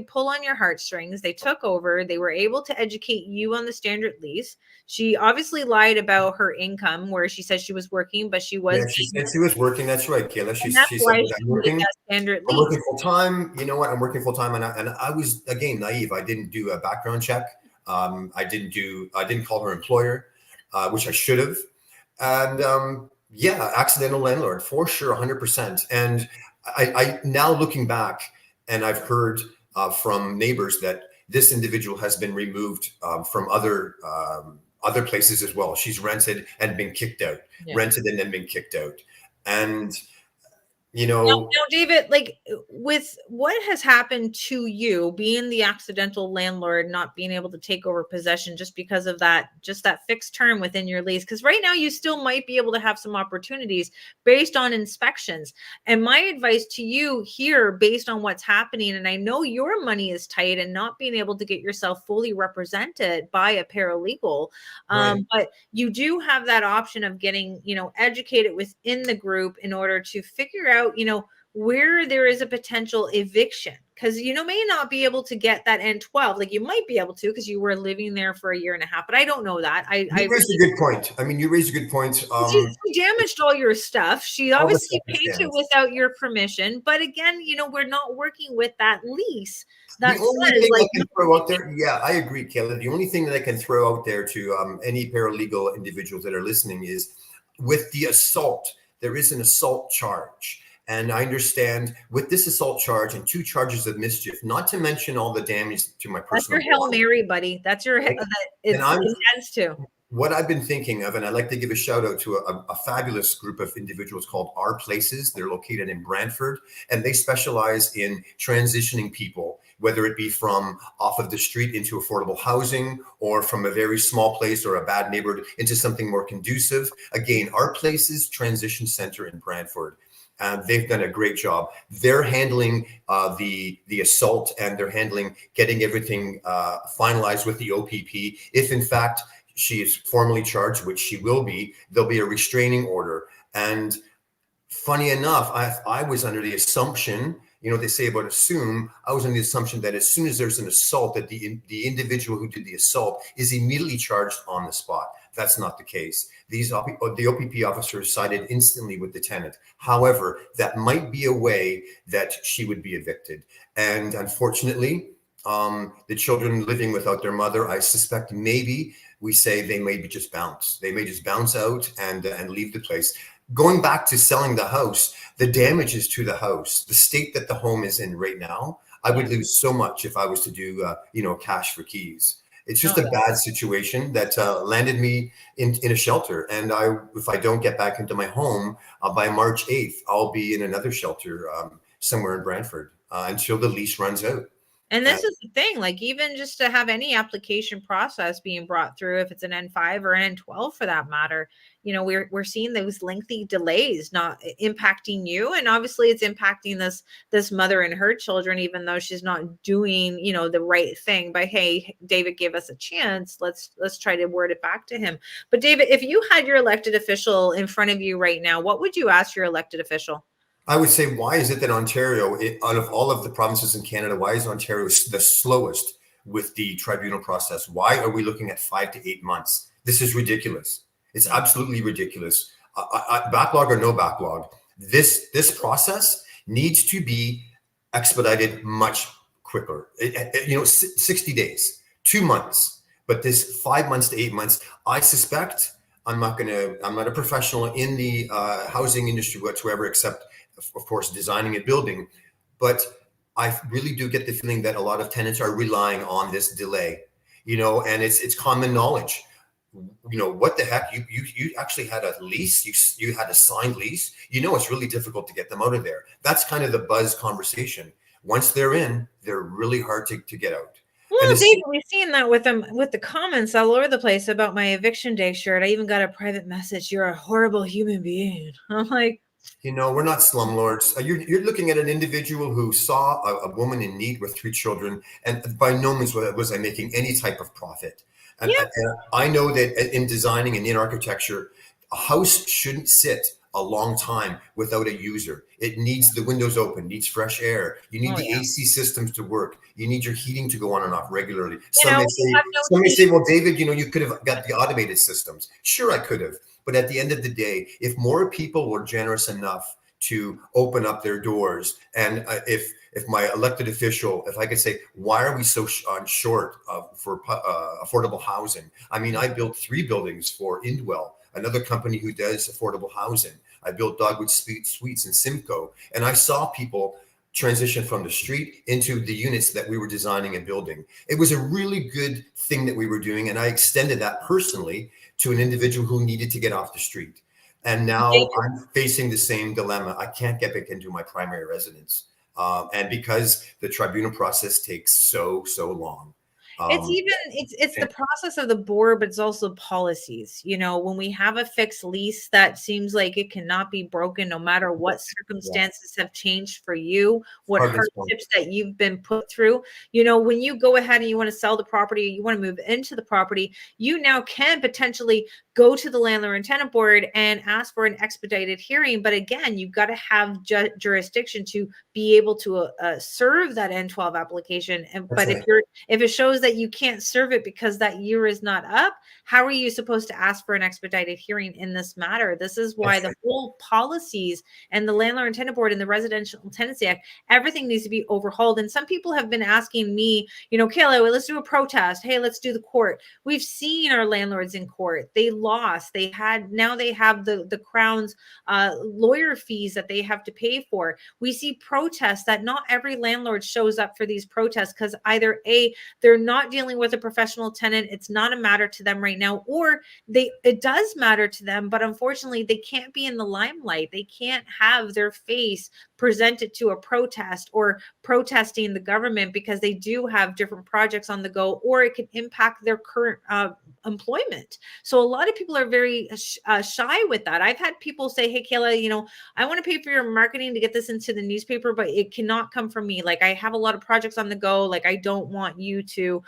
pull on your heartstrings. They took over. They were able to educate you on the standard lease. She obviously lied about her income, where she said she was working, but she was. Yeah, she said she was working. That's right, Kayla. She said, I'm working full time. You know what? I'm working full time, and I was, again, naive. I didn't do a background check. I didn't call her employer, which I should have. And accidental landlord for sure, 100%. And I now looking back, and I've heard from neighbors that this individual has been removed from other places as well. She's rented and been kicked out, rented and then been kicked out. And now, David, like, with what has happened to you being the accidental landlord, not being able to take over possession just because of that fixed term within your lease, because right now you still might be able to have some opportunities based on inspections. And my advice to you here, based on what's happening, and I know your money is tight and not being able to get yourself fully represented by a paralegal, but you do have that option of getting, educated within the group in order to figure out, where there is a potential eviction, because you may not be able to get that N12. Like, you might be able to, because you were living there for a year and a half, but I don't know that. You raised a good point. I mean, you raised a good point. She damaged all your stuff. She obviously paid it without your permission. But again, we're not working with that lease. That the only thing I can throw out there, I agree, Kayla. The only thing that I can throw out there to any paralegal individuals that are listening is, with the assault, there is an assault charge. And I understand with this assault charge and 2 charges of mischief, not to mention all the damage to my personal. That's your Hail Mary, buddy. That's your. It's intense too. What I've been thinking of, and I'd like to give a shout out to a fabulous group of individuals called Our Places. They're located in Brantford, and they specialize in transitioning people, whether it be from off of the street into affordable housing, or from a very small place or a bad neighborhood into something more conducive. Again, Our Places Transition Center in Brantford. They've done a great job. They're handling the assault, and they're handling getting everything finalized with the OPP. If in fact she is formally charged, which she will be, there'll be a restraining order. And funny enough, I was under the assumption, they say about assume, I was under the assumption that as soon as there's an assault, that the individual who did the assault is immediately charged on the spot. That's not the case. The OPP officers sided instantly with the tenant. However, that might be a way that she would be evicted. And unfortunately, the children living without their mother, I suspect maybe we say they may just bounce. They may just bounce out and leave the place. Going back to selling the house, the damages to the house, the state that the home is in right now, I would lose so much if I was to do, cash for keys. It's just a bad situation that landed me in a shelter. And if I don't get back into my home by March 8th, I'll be in another shelter somewhere in Brantford until the lease runs out. And this is the thing, like, even just to have any application process being brought through, if it's an N5 or an N12 for that matter, we're seeing those lengthy delays not impacting you. And obviously it's impacting this mother and her children, even though she's not doing, the right thing by, hey, David gave us a chance. Let's try to word it back to him. But David, if you had your elected official in front of you right now, what would you ask your elected official? I would say, why is it that Ontario, out of all of the provinces in Canada, why is Ontario the slowest with the tribunal process? Why are we looking at 5 to 8 months? This is ridiculous. It's absolutely ridiculous. Backlog or no backlog, this process needs to be expedited much quicker. 60 days, 2 months, but this 5 months to 8 months, I suspect, I'm not a professional in the housing industry whatsoever, except of course, designing a building. But I really do get the feeling that a lot of tenants are relying on this delay, and it's common knowledge. what the heck? You actually had a lease. You had a signed lease. It's really difficult to get them out of there. That's kind of the buzz conversation. Once they're in, they're really hard to get out. And Well, David, we've seen that with them, with the comments all over the place about my eviction day shirt. I even got a private message. You're a horrible human being. I'm like, we're not slumlords. You're looking at an individual who saw a woman in need with 3 children, and by no means was I making any type of profit. And, yeah. and I know that in designing and in architecture, a house shouldn't sit a long time without a user. It needs the windows open, needs fresh air. You need the AC systems to work. You need your heating to go on and off regularly. Some may say, well, David, you could have got the automated systems. Sure, I could have. But at the end of the day, if more people were generous enough to open up their doors, and if my elected official, if I could say, why are we so short for affordable housing? I mean, I built 3 buildings for Indwell, another company who does affordable housing. I built Dogwood Suites in Simcoe, and I saw people transition from the street into the units that we were designing and building. It was a really good thing that we were doing, and I extended that personally to an individual who needed to get off the street. And now I'm facing the same dilemma. I can't get back into my primary residence. And because the tribunal process takes so long. It's the process of the board, but it's also policies. When we have a fixed lease that seems like it cannot be broken, no matter what circumstances have changed for you, what hardships that you've been put through. When you go ahead and you want to sell the property, you want to move into the property, you now can potentially go to the landlord and tenant board and ask for an expedited hearing. But again, you've got to have jurisdiction to be able to serve that N12 application. But if it shows that you can't serve it because that year is not up, how are you supposed to ask for an expedited hearing in this matter? This is why the whole policies and the landlord and tenant board and the Residential Tenancy Act, everything needs to be overhauled. And some people have been asking me, Kayla, let's do a protest. Hey, let's do the court. We've seen our landlords in court. They lost. Now they have the Crown's lawyer fees that they have to pay for. We see protests that not every landlord shows up for these protests because either they're not dealing with a professional tenant, it's not a matter to them right now, or it does matter to them, but unfortunately they can't be in the limelight. They can't have their face presented to a protest or protesting the government because they do have different projects on the go, or it can impact their current employment. So a lot of people are very shy with that. I've had people say, hey, Kayla, I want to pay for your marketing to get this into the newspaper, but it cannot come from me. Like, I have a lot of projects on the go. Like, I don't want you to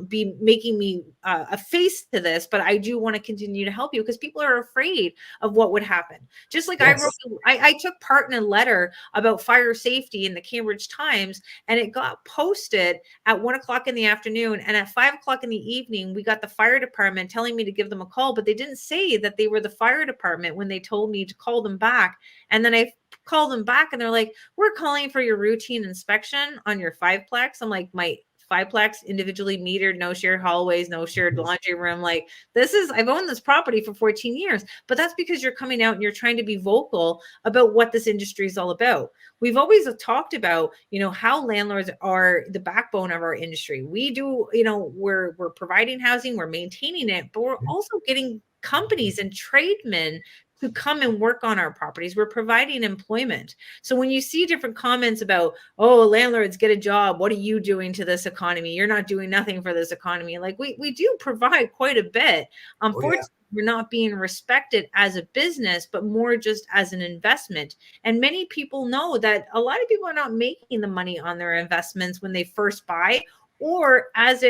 be making me a face to this, but I do want to continue to help you because people are afraid of what would happen. Just like I took part in a letter about fire safety in the Cambridge Times, and it got posted at 1:00 in the afternoon. And at 5:00 in the evening, we got the fire department telling me to give them a call, but they didn't say that they were the fire department when they told me to call them back. And then I called them back and they're like, we're calling for your routine inspection on your 5-plex. I'm like, my 5-plex, individually metered, no shared hallways, no shared laundry room. Like, I've owned this property for 14 years, but that's because you're coming out and you're trying to be vocal about what this industry is all about. We've always talked about, how landlords are the backbone of our industry. We do, we're providing housing, we're maintaining it, but we're also getting companies and tradesmen to come and work on our properties. We're providing employment. So when you see different comments about, oh, landlords, get a job, what are you doing to this economy? You're not doing nothing for this economy. Like, we do provide quite a bit. Unfortunately, we're not being respected as a business, but more just as an investment. And many people know that a lot of people are not making the money on their investments when they first buy, or as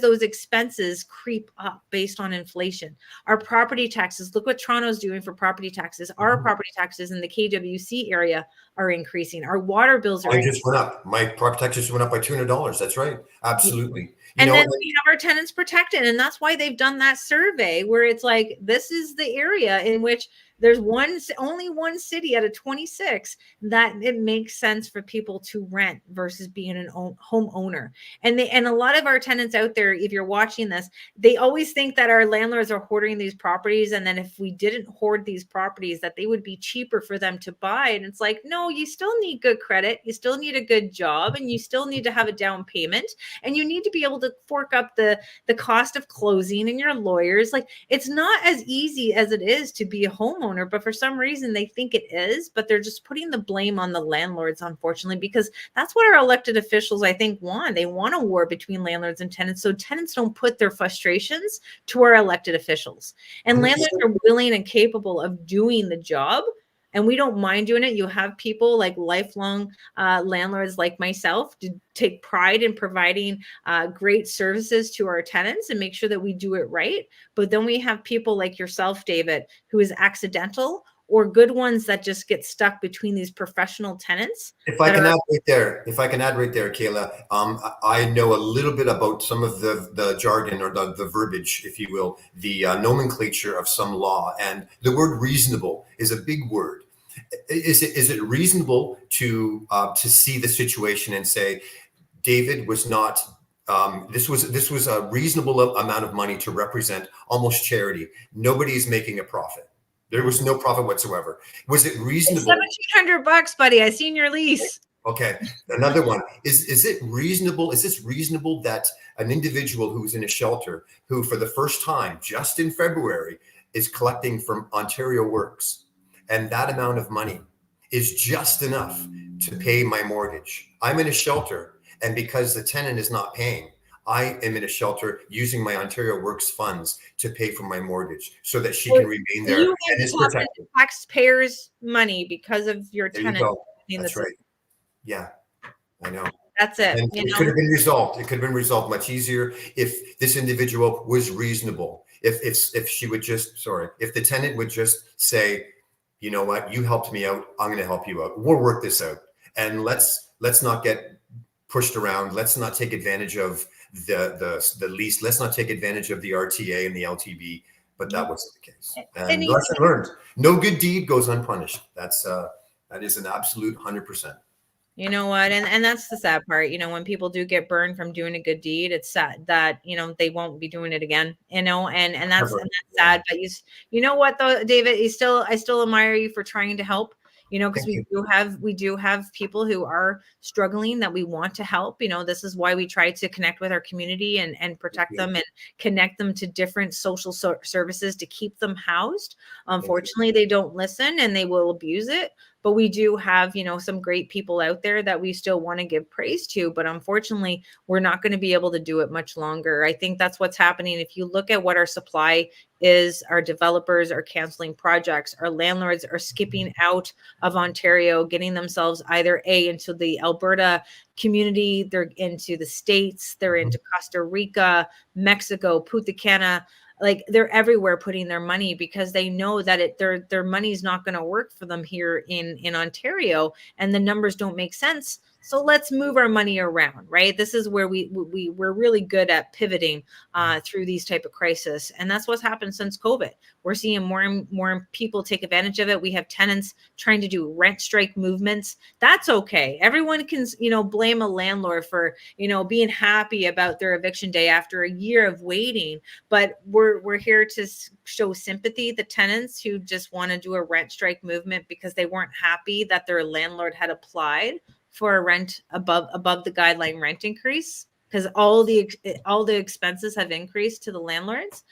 those expenses creep up based on inflation. Our property taxes, look what Toronto's doing for property taxes. Our property taxes in the KWC area are increasing. Our water bills are just went up. My property taxes went up by $200. That's right. Absolutely. And then we have our tenants protected. And that's why they've done that survey where it's like, this is the area in which There's only one city out of 26 that it makes sense for people to rent versus being an homeowner. And a lot of our tenants out there, if you're watching this, they always think that our landlords are hoarding these properties, and then if we didn't hoard these properties, that they would be cheaper for them to buy. And it's like, no, you still need good credit, you still need a good job, and you still need to have a down payment, and you need to be able to fork up the cost of closing and your lawyers. Like, it's not as easy as it is to be a homeowner, but for some reason they think it is, but they're just putting the blame on the landlords, unfortunately, because that's what our elected officials, I think, want. They want a war between landlords and tenants, so tenants don't put their frustrations to our elected officials. And landlords are willing and capable of doing the job, and we don't mind doing it. You have people like lifelong landlords like myself to take pride in providing great services to our tenants and make sure that we do it right. But then we have people like yourself, David, who is accidental, or good ones that just get stuck between these professional tenants. If I can add right there, Kayla, I know a little bit about some of the jargon, or the verbiage, if you will, the nomenclature of some law, and the word reasonable is a big word. Is it reasonable to see the situation and say, David was not, this was a reasonable amount of money to represent almost charity. Nobody's making a profit. There was no profit whatsoever. Was it reasonable? $1,700, buddy. I seen your lease. Okay, another one. Is it reasonable? Is this reasonable that an individual who's in a shelter, who for the first time, just in February, is collecting from Ontario Works, and that amount of money is just enough to pay my mortgage? I'm in a shelter, and because the tenant is not paying, I am in a shelter using my Ontario Works funds to pay for my mortgage so that she can remain there and is protected. Taxpayers' money because of your tenant. That's right. Yeah, I know. That's it. And it could have been resolved. It could have been resolved much easier if this individual was reasonable. If she would just, if the tenant would just say, you know what, you helped me out, I'm going to help you out. We'll work this out, and let's not get pushed around. Let's not take advantage of the lease. Let's not take advantage of the RTA and the LTB. But that wasn't the case. And lesson learned: no good deed goes unpunished. That is an absolute 100%. You know what? And that's the sad part. When people do get burned from doing a good deed, it's sad that, they won't be doing it again, and that's sad. But you know what though, David, I still admire you for trying to help, because we do have people who are struggling that we want to help. This is why we try to connect with our community and protect them and connect them to different social services to keep them housed. Unfortunately, they don't listen and they will abuse it. But we do have, some great people out there that we still want to give praise to. But unfortunately, we're not going to be able to do it much longer. I think that's what's happening. If you look at what our supply is, our developers are canceling projects. Our landlords are skipping out of Ontario, getting themselves either into the Alberta community, they're into the States, they're into Costa Rica, Mexico, Punta Cana. Like, they're everywhere putting their money because they know that their money's not going to work for them here in Ontario, and the numbers don't make sense. So let's move our money around, right? This is where we're really good at pivoting through these type of crisis. And that's what's happened since COVID. We're seeing more and more people take advantage of it. We have tenants trying to do rent strike movements. That's okay. Everyone can, blame a landlord for, being happy about their eviction day after a year of waiting. But we're here to show sympathy. The tenants who just want to do a rent strike movement because they weren't happy that their landlord had applied for a rent above the guideline rent increase, because all the expenses have increased to the landlords.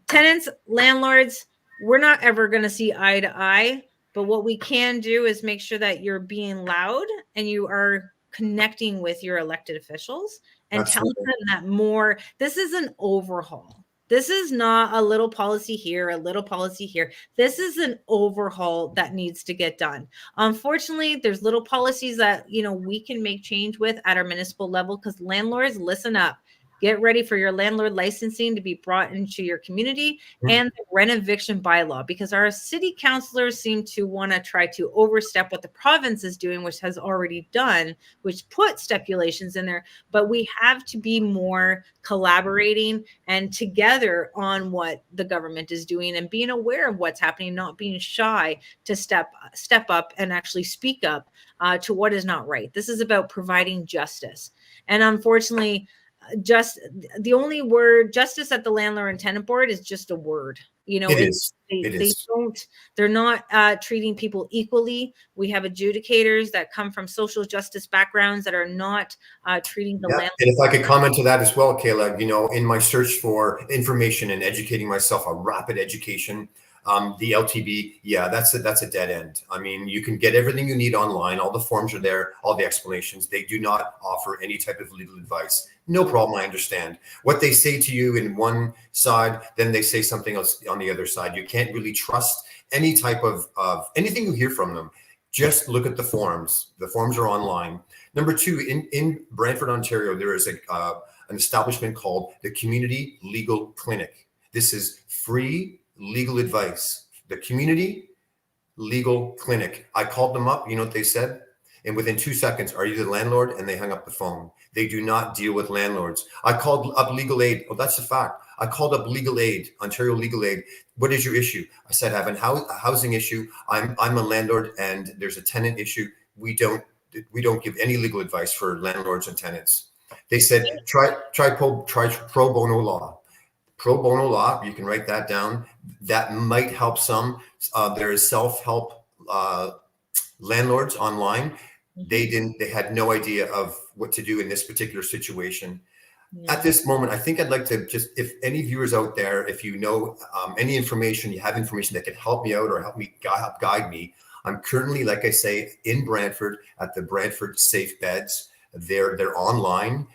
Tenants, landlords, we're not ever going to see eye to eye, but what we can do is make sure that you're being loud and you are connecting with your elected officials and telling them that this is an overhaul. This is not a little policy here, a little policy here. This is an overhaul that needs to get done. Unfortunately, there's little policies that, we can make change with at our municipal level, because landlords, listen up. Get ready for your landlord licensing to be brought into your community and the Renn eviction bylaw, because our city councilors seem to want to try to overstep what the province is doing, which has already done, which put stipulations in there. But we have to be more collaborating and together on what the government is doing and being aware of what's happening, not being shy to step up and actually speak up to what is not right. This is about providing justice. And unfortunately, just the only word justice at the landlord and tenant board is just a word. You know, they're not treating people equally. We have adjudicators that come from social justice backgrounds that are not treating the landlord. And if I could comment to that as well, Kayla, you know, in my search for information and educating myself, a rapid education, the LTB, that's a dead end. I mean, you can get everything you need online. All the forms are there, all the explanations. They do not offer any type of legal advice. No problem. I understand what they say to you in one side, then they say something else on the other side. You can't really trust any type of anything you hear from them. Just look at the forms. The forms are online. Number two, in Brantford, Ontario, there is an establishment called the Community Legal Clinic. This is free legal advice. The Community Legal Clinic. I called them up. You know what they said? And within 2 seconds, are you the landlord? And they hung up the phone. They do not deal with landlords. I called up legal aid. Oh, that's a fact. I called up legal aid, Ontario legal aid. What is your issue? I said, I have a housing issue. I'm a landlord and there's a tenant issue. We don't give any legal advice for landlords and tenants. They said, try pro bono law. Pro bono law, you can write that down. That might help some. There is self-help landlords online. They had no idea of what to do in this particular situation. Yeah. At this moment, I think I'd like to just, if any viewers out there, if you know any information, you have information that can help me out or help guide me. I'm currently, like I say, in Brantford at the Brantford Safe Beds. They're online.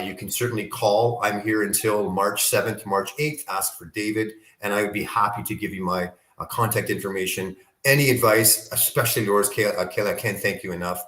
You can certainly call. I'm here until March 7th, March 8th. Ask for David, and I would be happy to give you my contact information. Any advice, especially yours, Kayla, I can't thank you enough,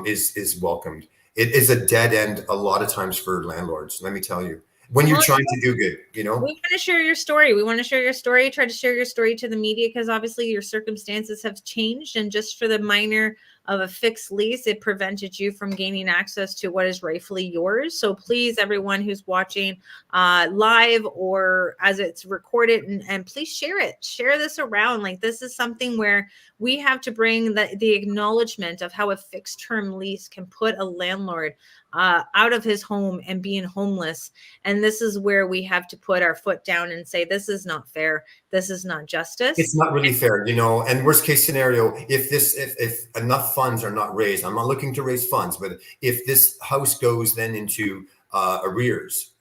is welcomed. It is a dead end a lot of times for landlords, let me tell you. When you're trying to do good, you know? We want to share your story. We want to share your story. Try to share your story to the media because obviously your circumstances have changed. And just for the minor of a fixed lease, it prevented you from gaining access to what is rightfully yours. So please, everyone who's watching live or as it's recorded, and please share it. Share this around. Like, this is something where we have to bring the acknowledgement of how a fixed term lease can put a landlord out of his home and being homeless. And this is where we have to put our foot down and say, this is not fair. This is not justice. It's not really fair, you know. And worst case scenario, if enough funds are not raised, I'm not looking to raise funds, but if this house goes then into arrears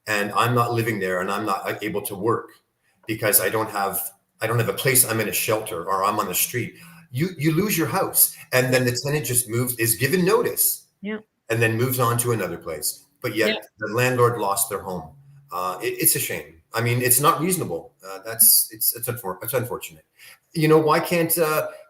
and I'm not living there and I'm not able to work because I don't have a place, I'm in a shelter or I'm on the street, you lose your house. And then the tenant just is given notice. Yeah. And then moves on to another place. But yet the landlord lost their home. It's a shame. I mean, it's not reasonable. It's unfortunate. You know, why can't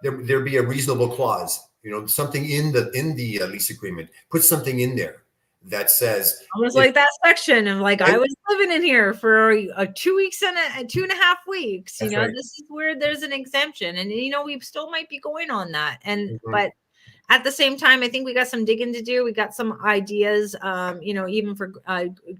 there be a reasonable clause? You know, something in the lease agreement. Put something in there that says almost like that section of like, I was living in here for 2 weeks and 2.5 weeks. You know, right. This is where there's an exemption, and you know, we still might be going on that. And but at the same time, I think we got some digging to do. We got some ideas, you know, even for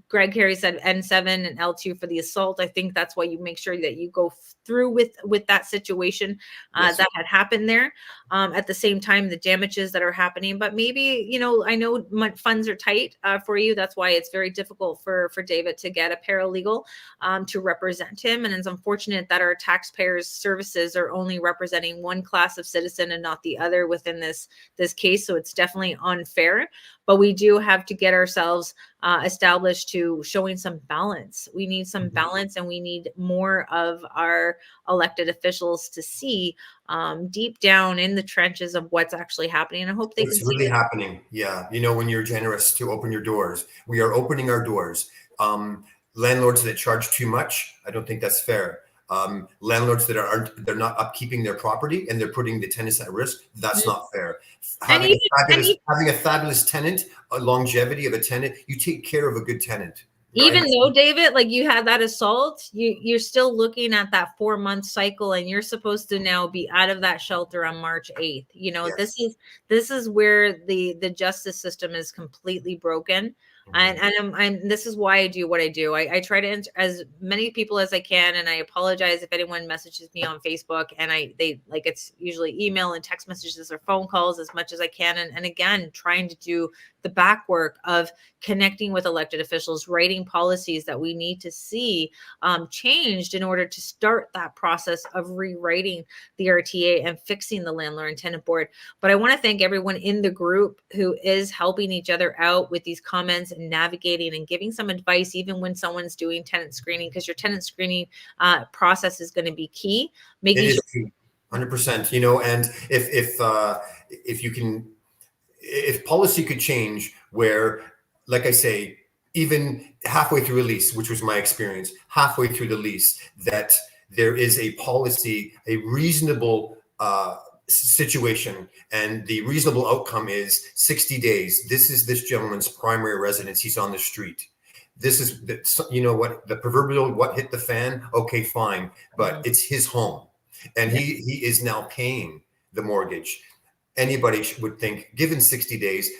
Greg Harry said N7 and L2 for the assault. I think that's why you make sure that you go through with that situation that had happened there. At the same time, the damages that are happening. But maybe, you know, I know funds are tight for you. That's why it's very difficult for David to get a paralegal to represent him. And it's unfortunate that our taxpayers' services are only representing one class of citizen and not the other within this case. So it's definitely unfair, but we do have to get ourselves established to showing some balance. We need some balance, and we need more of our elected officials to see deep down in the trenches of what's actually happening. And I hope it's really happening. Yeah. You know, when you're generous to open your doors, we are opening our doors. Landlords that charge too much, I don't think that's fair. Landlords that they're not upkeeping their property and they're putting the tenants at risk, that's not fair. Having a fabulous tenant, a longevity of a tenant, you take care of a good tenant. Even right? though, David, like you had that assault, you're still looking at that 4-month cycle, and you're supposed to now be out of that shelter on March 8th. You know, Yes. this is where the justice system is completely broken. Mhm. And this is why I do what I do. I try to answer as many people as I can, and I apologize if anyone messages me on Facebook, and they like, it's usually email and text messages or phone calls as much as I can. And again, trying to do the back work of connecting with elected officials, writing policies that we need to see changed in order to start that process of rewriting the RTA and fixing the landlord and tenant board. But I want to thank everyone in the group who is helping each other out with these comments and navigating and giving some advice, even when someone's doing tenant screening, because your tenant screening process is going to be key. It Making is sure 100%, you know, and if you can, if policy could change where, like I say, even halfway through a lease, which was my experience, halfway through the lease, that there is a policy, a reasonable situation, and the reasonable outcome is 60 days. This is this gentleman's primary residence. He's on the street. This is, you know what, the proverbial what hit the fan. Okay, fine, but it's his home, and yeah. he is now paying the mortgage. Anybody would think, given 60 days,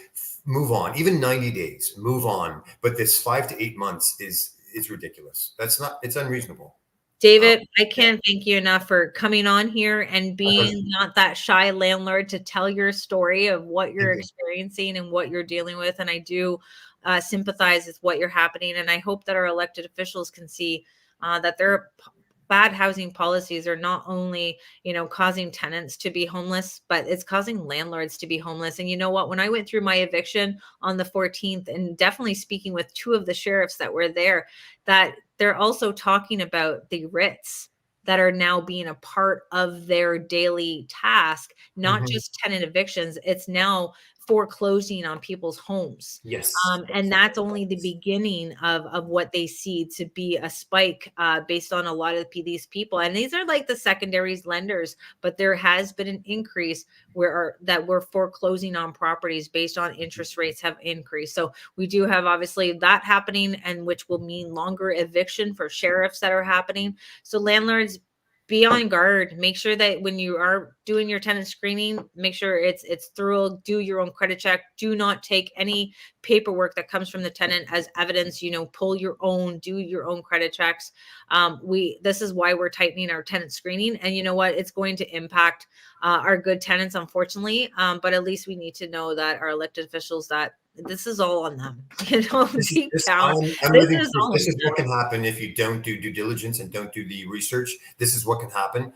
move on. Even 90 days, move on. But this 5 to 8 months is ridiculous. That's not. It's unreasonable. David, I Yeah. can't thank you enough for coming on here and being not that shy landlord to tell your story of what you're Thank you. experiencing and what you're dealing with. And I do sympathize with what you're happening. And I hope that our elected officials can see that their bad housing policies are not only, you know, causing tenants to be homeless, but it's causing landlords to be homeless. And you know what? When I went through my eviction on the 14th, and definitely speaking with 2 of the sheriffs that were there, that they're also talking about the writs that are now being a part of their daily task, not Mhm. just tenant evictions. It's now foreclosing on people's homes. Yes. And that's only the beginning of what they see to be a spike based on a lot of these people. And these are like the secondaries lenders, but there has been an increase that we're foreclosing on properties based on interest rates have increased. So we do have obviously that happening, and which will mean longer eviction for sheriffs that are happening. So landlords, be on guard. Make sure that when you are doing your tenant screening, make sure it's thorough. Do your own credit check. Do not take any paperwork that comes from the tenant as evidence. You know, pull your own, do your own credit checks. This is why we're tightening our tenant screening, and you know what? It's going to impact our good tenants, unfortunately. But at least we need to know that our elected officials, that this is all on them. You know, deep down, I'm this living is proof. all on This is them. what can happen if you don't do due diligence and don't do the research. This is what can happen.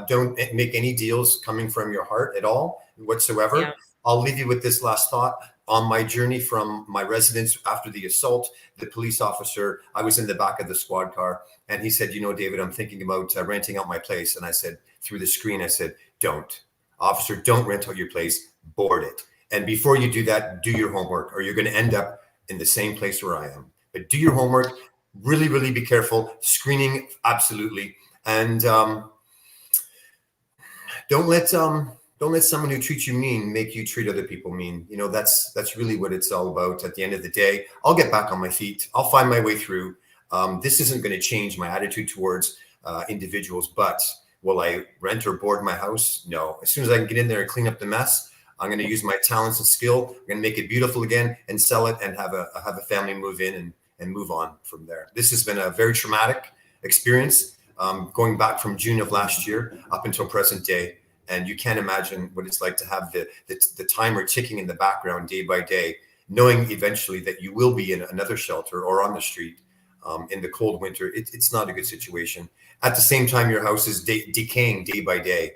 Don't make any deals coming from your heart at all Yeah. whatsoever. I'll leave you with this last thought. On my journey from my residence after the assault, the police officer, I was in the back of the squad car, and he said, "You know, David, I'm thinking about renting out my place." And I said, through the screen, I said, "Don't, officer, don't rent out your place. Board it. And before you do that, do your homework, or you're going to end up in the same place where I am. But do your homework. Really, really be careful. Screening, absolutely, and don't let someone who treats you mean make you treat other people mean. You know, that's really what it's all about. At the end of the day, I'll get back on my feet. I'll find my way through. This isn't going to change my attitude towards individuals, but will I rent or board my house? No. As soon as I can get in there and clean up the mess, I'm going to use my talents and skill. I'm going to make it beautiful again and sell it and have a family move in and move on from there. This has been a very traumatic experience, going back from June of last year up until present day. And you can't imagine what it's like to have the timer ticking in the background day by day, knowing eventually that you will be in another shelter or on the street in the cold winter. It's not a good situation. At the same time, your house is decaying day by day.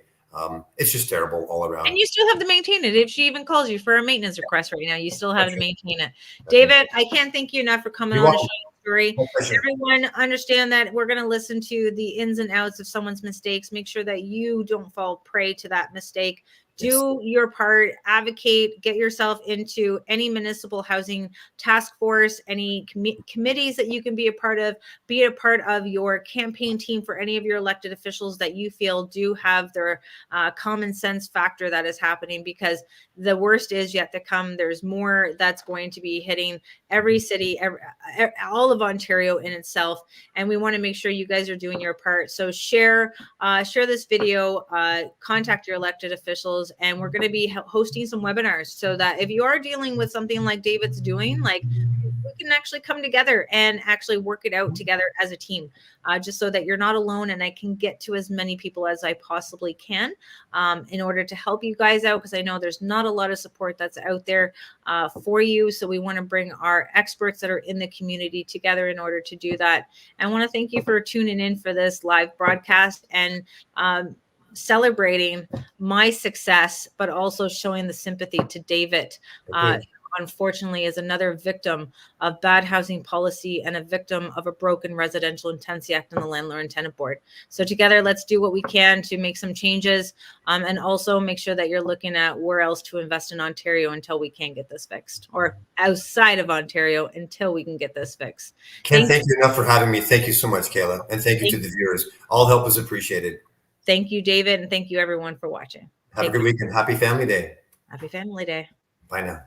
It's just terrible all around. And you still have to maintain it. If she even calls you for a maintenance request right now, you still have That's to right. maintain it. That's right. David, I can't thank you enough for coming You're on the welcome. show. Story. My pleasure. Everyone understand that we're going to listen to the ins and outs of someone's mistakes. Make sure that you don't fall prey to that mistake. Do your part, advocate, get yourself into any municipal housing task force, any committees that you can be a part of, be a part of your campaign team for any of your elected officials that you feel do have their common sense factor that is happening, because the worst is yet to come. There's more that's going to be hitting every city, all of Ontario in itself. And we want to make sure you guys are doing your part. So share this video, contact your elected officials, and we're going to be hosting some webinars so that if you are dealing with something like David's doing, like, we can actually come together and actually work it out together as a team, just so that you're not alone, and I can get to as many people as I possibly can in order to help you guys out, because I know there's not a lot of support that's out there for you. So we want to bring our experts that are in the community together in order to do that. I want to thank you for tuning in for this live broadcast and celebrating my success, but also showing the sympathy to David. Unfortunately, is another victim of bad housing policy and a victim of a broken Residential Intensive Act and the Landlord and Tenant Board. So together, let's do what we can to make some changes, and also make sure that you're looking at where else to invest in Ontario until we can get this fixed, or outside of Ontario until we can get this fixed. Can't thank you enough for having me. Thank you so much, Kayla. And thank you to the viewers. All help is appreciated. Thank you, David. And thank you, everyone, for watching. Have a good weekend. Happy Family Day. Happy Family Day. Bye now.